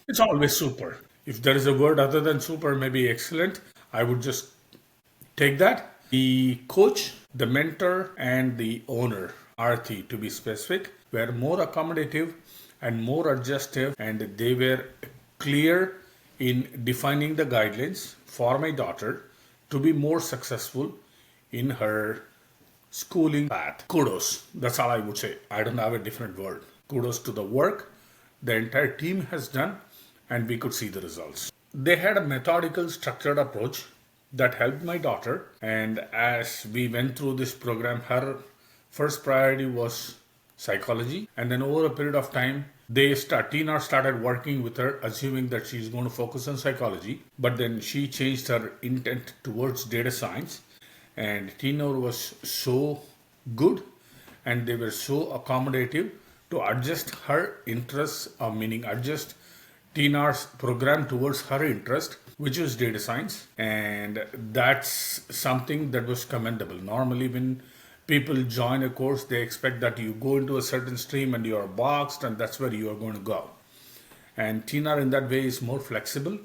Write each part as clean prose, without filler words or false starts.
It's always super. If there is a word other than super, maybe excellent, I would just take that. The coach, the mentor, and the owner, Arthi to be specific, were more accommodative and more adjustive, and they were clear in defining the guidelines for my daughter to be more successful in her schooling path. Kudos. That's all I would say. I don't have a different word. Kudos to the work the entire team has done, and we could see the results. They had a methodical, structured approach that helped my daughter. And as we went through this program, her first priority was psychology. And then over a period of time, Teenr started working with her, assuming that she's going to focus on psychology. But then she changed her intent towards data science. And Teenr was so good and they were so accommodative to adjust her interests, meaning adjust Teenr's program towards her interest, which was data science. And that's something that was commendable. Normally, when people join a course, they expect that you go into a certain stream and you are boxed, and that's where you are going to go. And Teenr, in that way, is more flexible.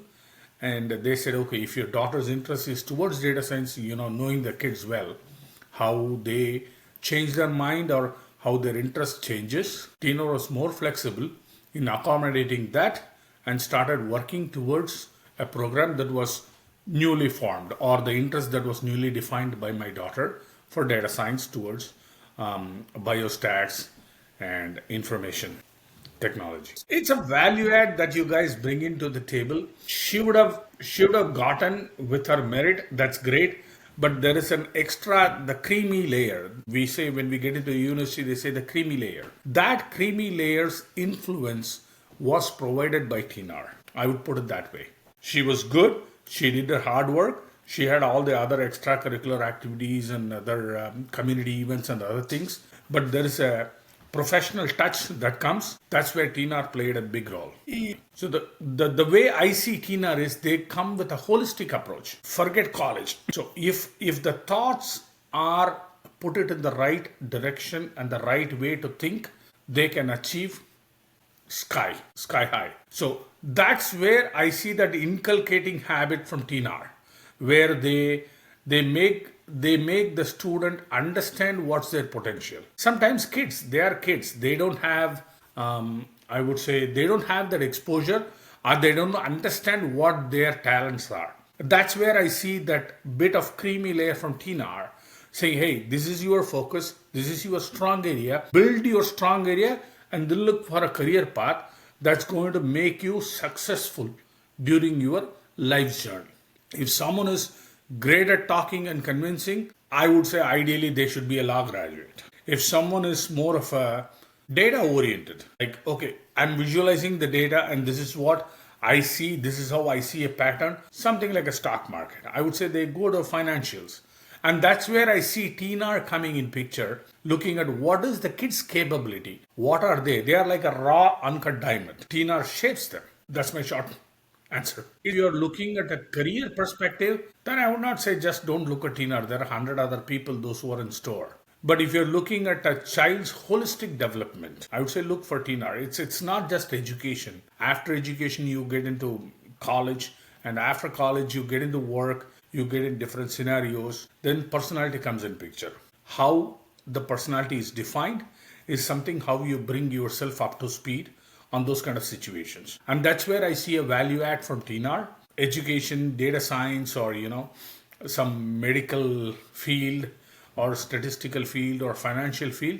And they said, okay, if your daughter's interest is towards data science, knowing the kids well, how they change their mind or how their interest changes, Teenr was more flexible in accommodating that and started working towards a program that was newly formed, or the interest that was newly defined by my daughter for data science towards biostats and information technology. It's a value add that you guys bring into the table. She would have gotten with her merit. That's great. But there is an extra, the creamy layer. We say when we get into university, they say the creamy layer. That creamy layer's influence was provided by Teenr. I would put it that way. She was good. She did her hard work. She had all the other extracurricular activities and other community events and other things. But there is a professional touch that comes. That's where Teenr played a big role. So the way I see Teenr is they come with a holistic approach. Forget college. So if the thoughts are put it in the right direction and the right way to think, they can achieve sky high. So that's where I see that inculcating habit from Teenr, where they make the student understand what's their potential. Sometimes they are kids. They don't have, I would say, they don't have that exposure, or they don't understand what their talents are. That's where I see that bit of creamy layer from Teenr saying, hey, this is your focus, this is your strong area, build your strong area, and then look for a career path that's going to make you successful during your life journey. If someone is great at talking and convincing, I would say ideally they should be a law graduate. If someone is more of a data oriented, like, okay, I'm visualizing the data and this is what I see, this is how I see a pattern, something like a stock market, I would say they go to financials. And that's where I see Teenr coming in picture, looking at what is the kid's capability. What are they? They are like a raw, uncut diamond. Teenr shapes them. That's my short answer. If you're looking at a career perspective, then I would not say just don't look at Teenr. There are 100 other people, those who are in store. But if you're looking at a child's holistic development, I would say look for Teenr. It's not just education. After education, you get into college, and after college, you get into work. You get in different scenarios, then personality comes in picture. How the personality is defined is something how you bring yourself up to speed on those kind of situations. And that's where I see a value add from Teenr. Education, data science, or some medical field or statistical field or financial field.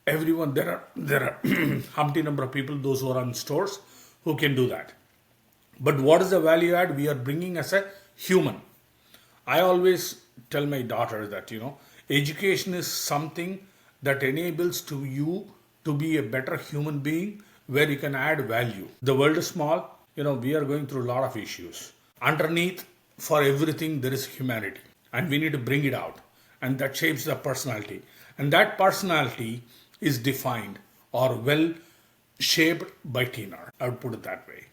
Everyone, there are humpty number of people, those who are on stores, who can do that. But what is the value add we are bringing as a human? I always tell my daughter that, education is something that enables to you to be a better human being where you can add value. The world is small. We are going through a lot of issues. Underneath, for everything, there is humanity. And we need to bring it out. And that shapes the personality. And that personality is defined or well shaped by Teenr. I would put it that way.